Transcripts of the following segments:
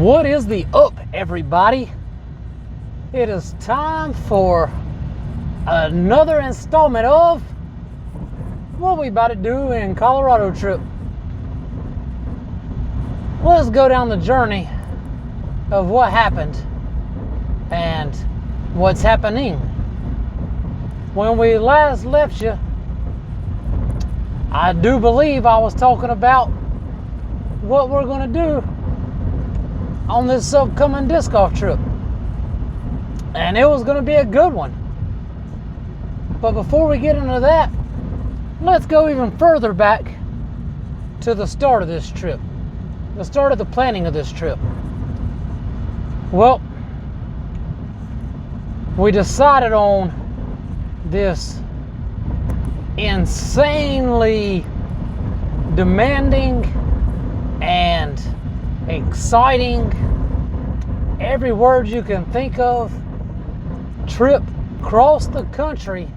What is the up, everybody? It is time for another installment of what we about to do in Colorado trip. Let's go down the journey of what happened and what's happening. When we last left you, I do believe I was talking about what we're going to do on this upcoming disc golf trip. And it was going to be a good one. But before we get into that, let's go even further back to the start of this trip. The start of the planning of this trip. Well, we decided on this insanely demanding and exciting, every word you can think of, trip across the country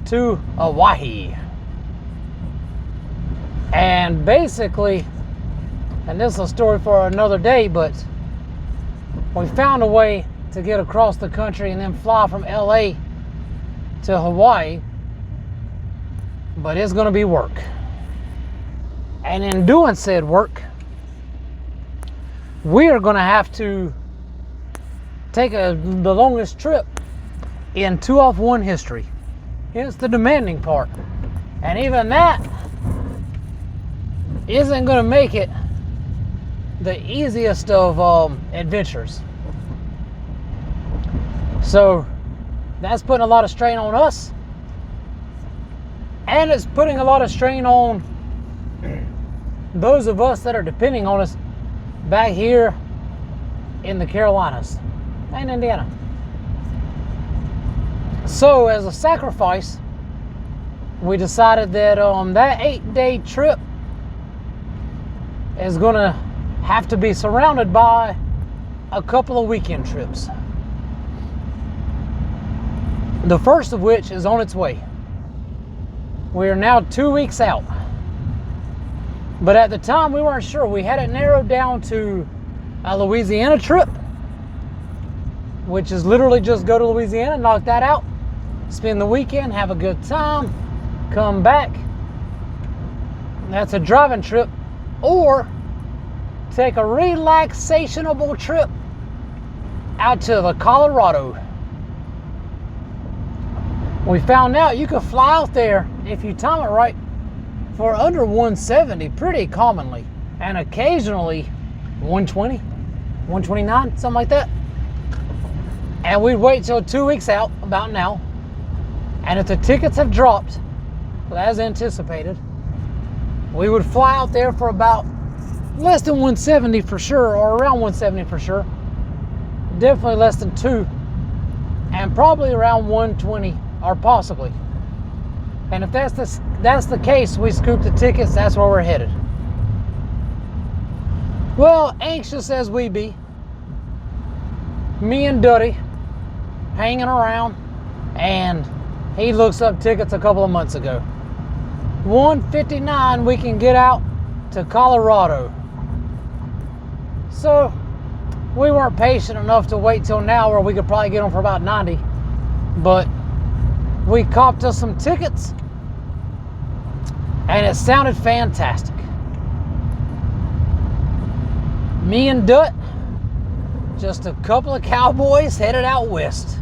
to Hawaii. And basically, and this is a story for another day, but we found a way to get across the country and then fly from LA to Hawaii, but it's going to be work. And in doing said work, we are going to have to take the longest trip in 2-off-1 history. It's the demanding part. And even that isn't going to make it the easiest of adventures. So that's putting a lot of strain on us. And it's putting a lot of strain on those of us that are depending on us back here in the Carolinas and Indiana. So as a sacrifice, we decided that that 8-day trip is going to have to be surrounded by a couple of weekend trips. The first of which is on its way. We are now 2 weeks out. But at the time, we weren't sure. We had it narrowed down to a Louisiana trip, which is literally just go to Louisiana, knock that out, spend the weekend, have a good time, come back. That's a driving trip. Or take a relaxationable trip out to the Colorado. We found out you could fly out there, if you time it right, for under 170 pretty commonly, and occasionally 120, 129, something like that. And we'd wait till 2 weeks out, about now, and if the tickets have dropped, as anticipated, we would fly out there for about less than 170 for sure, or around 170 for sure, definitely less than 2, and probably around 120, or possibly. And if that's the case, we scoop the tickets, that's where we're headed. Well, anxious as we be, me and Duddy hanging around, and he looks up tickets a couple of months ago. 159 we can get out to Colorado. So we weren't patient enough to wait till now where we could probably get them for about 90. But we copped us some tickets, and it sounded fantastic. Me and Dut, just a couple of cowboys headed out west.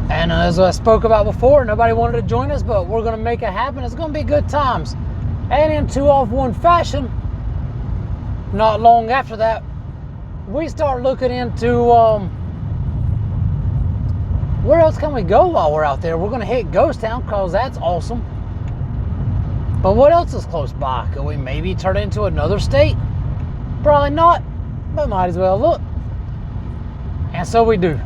And as I spoke about before, nobody wanted to join us, but we're going to make it happen. It's going to be good times. And in 2-off-1 fashion, not long after that, we start looking into where else can we go while we're out there. We're going to hit Ghost Town because that's awesome. But what else is close by? Could we maybe turn it into another state? Probably not, but might as well look. And so we do.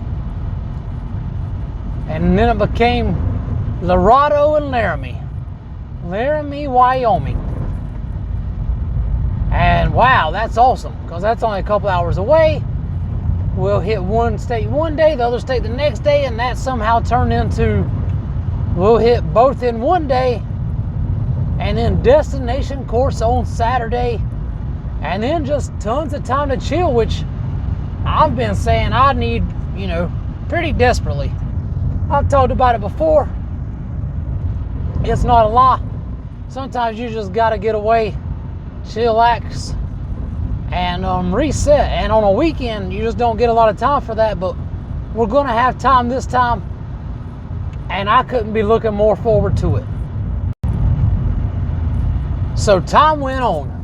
And then it became Laredo and Laramie. Laramie, Wyoming. And wow, that's awesome, because that's only a couple hours away. We'll hit one state one day, the other state the next day, and that somehow turned into we'll hit both in one day, and then destination course on Saturday, And then just tons of time to chill, which I've been saying I need, pretty desperately. I've talked about it before. It's not a lie. Sometimes you just got to get away, chillax, and reset. And on a weekend, you just don't get a lot of time for that. But we're going to have time this time, and I couldn't be looking more forward to it. So time went on.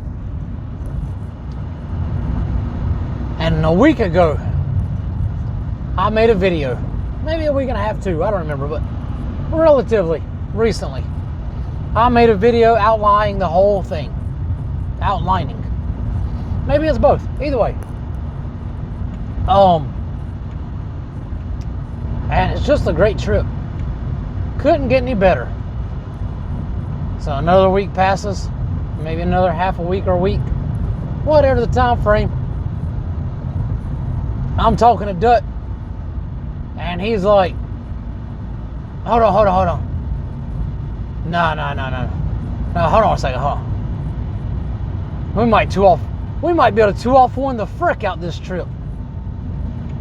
And a week ago, I made a video. Maybe a week and a half too, I don't remember, but relatively recently. I made a video outlining the whole thing. Outlining. Maybe it's both. Either way. And it's just a great trip. Couldn't get any better. So another week passes. Maybe another half a week or a week. Whatever the time frame. I'm talking to Dut. And he's like, hold on. No, hold on a second, hold on. We might be able to 2-off-1 the frick out this trip.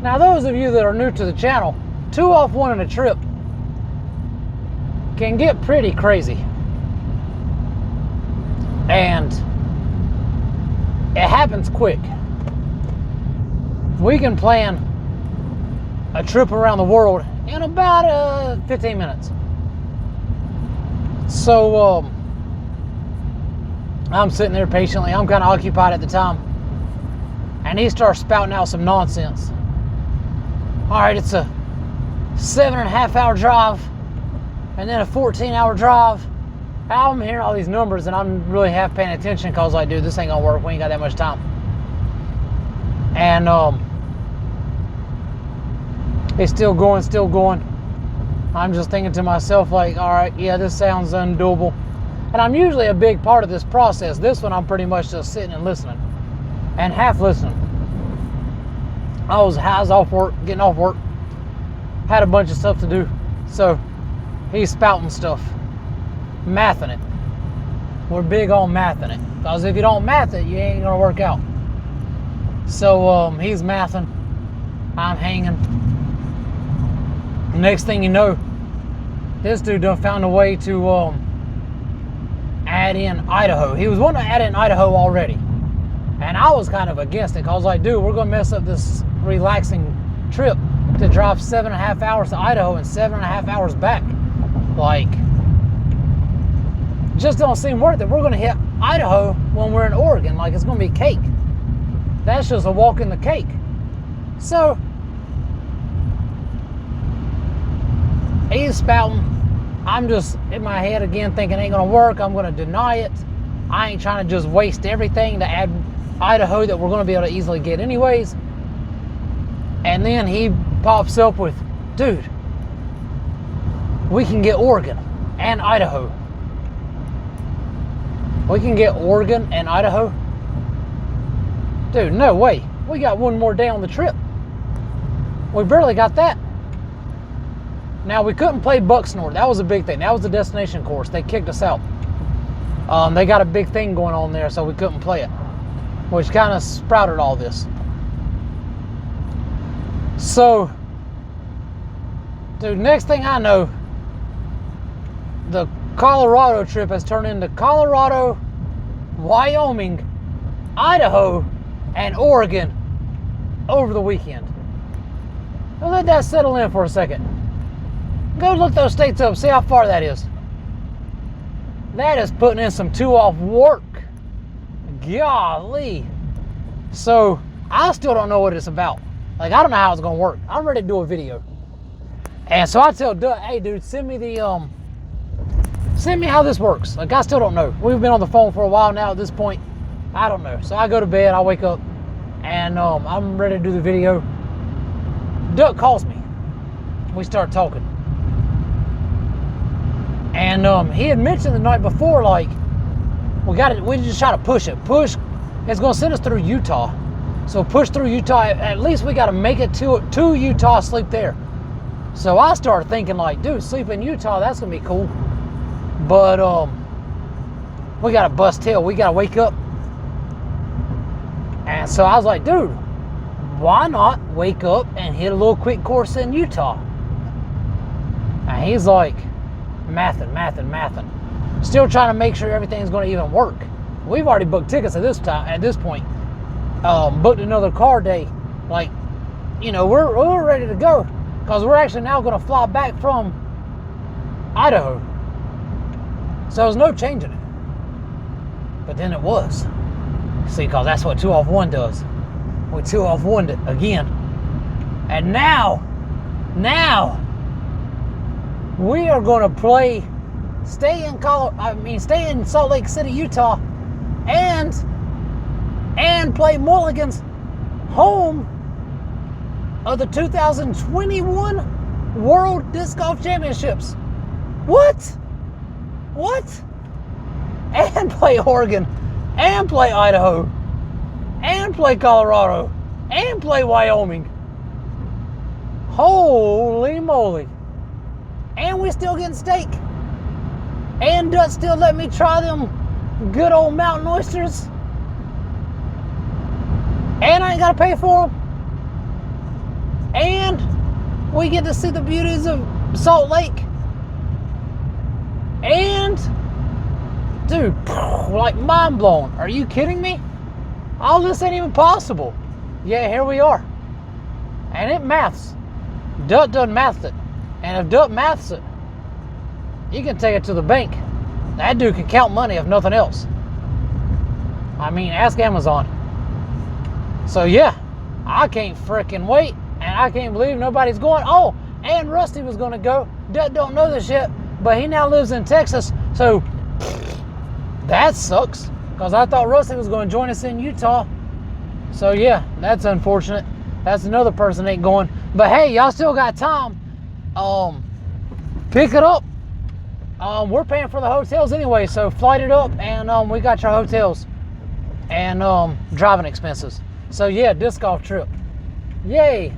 Now, those of you that are new to the channel, 2-off-1 in a trip can get pretty crazy. And it happens quick. We can plan a trip around the world in about 15 minutes. So I'm sitting there patiently. I'm kind of occupied at the time. And he starts spouting out some nonsense. All right, it's a 7.5-hour drive and then a 14-hour drive. I'm hearing all these numbers and I'm really half paying attention because like, dude, this ain't gonna work. We ain't got that much time. And it's still going. I'm just thinking to myself like, all right, yeah, this sounds undoable. And I'm usually a big part of this process. This one, I'm pretty much just sitting and listening and half listening. I was off work, getting off work, had a bunch of stuff to do. So he's spouting stuff, mathing it. We're big on mathing it because if you don't math it, you ain't gonna work out. So he's mathing, I'm hanging. Next thing you know, this dude done found a way to add in Idaho. He was wanting to add in Idaho already. And I was kind of against it. I was like, dude, we're going to mess up this relaxing trip to drive 7.5 hours to Idaho and 7.5 hours back. Like, just don't seem worth it. We're going to hit Idaho when we're in Oregon. Like, it's going to be cake. That's just a walk in the cake. So, he's spouting. I'm just in my head again thinking it ain't gonna work. I'm gonna deny it. I ain't trying to just waste everything to add Idaho that we're gonna be able to easily get anyways. And then he pops up with, dude, we can get Oregon and Idaho. We can get Oregon and Idaho? Dude, no way. We got one more day on the trip. We barely got that. Now, we couldn't play Bucksnort. That was a big thing. That was the destination course. They kicked us out. They got a big thing going on there, so we couldn't play it, which kind of sprouted all this. So, dude, next thing I know, the Colorado trip has turned into Colorado, Wyoming, Idaho, and Oregon over the weekend. Now, let that settle in for a second. Go look those states up, see how far that is. That is putting in some 2-off work. Golly. So, I still don't know what it's about. Like, I don't know how it's gonna work. I'm ready to do a video. And so I tell Doug, hey dude, send me how this works. Like, I still don't know. We've been on the phone for a while now at this point. I don't know. So I go to bed, I wake up, and I'm ready to do the video. Doug calls me. We start talking. And he had mentioned the night before, like, we just try to push it. Push, it's gonna send us through Utah. So push through Utah, at least we gotta make it to Utah, sleep there. So I started thinking like, dude, sleep in Utah, that's gonna be cool. But we gotta bust tail, we gotta wake up And so I was like, dude, why not wake up and hit a little quick course in Utah? And he's like, mathing. Still trying to make sure everything's going to even work. We've already booked tickets at this point. Booked another car day. Like, you know, we're ready to go. Because we're actually now going to fly back from Idaho. So there's no changing it. But then it was. See, because that's what 2 off 1 does. We 2 off 1 again. And now, we are going to stay in Salt Lake City, Utah, and play Mulligan's home of the 2021 World Disc Golf Championships. What? And play Oregon, and play Idaho, and play Colorado, and play Wyoming. Holy moly. And we still getting steak. And Dutch still let me try them good old mountain oysters. And I ain't got to pay for them. And we get to see the beauties of Salt Lake. And, dude, like mind blown. Are you kidding me? All this ain't even possible. Yeah, here we are. And it maths. Dut doesn't math it. And if Dut maths it, you can take it to the bank. That dude can count money if nothing else. I mean, ask Amazon. So yeah, I can't freaking wait. And I can't believe nobody's going. Oh, and Rusty was going to go. Dut don't know this yet, but he now lives in Texas. So that sucks. Because I thought Rusty was going to join us in Utah. So yeah, that's unfortunate. That's another person ain't going. But hey, y'all still got time. Pick it up. We're paying for the hotels anyway, so flight it up, and we got your hotels and driving expenses. So yeah, disc golf trip. Yay.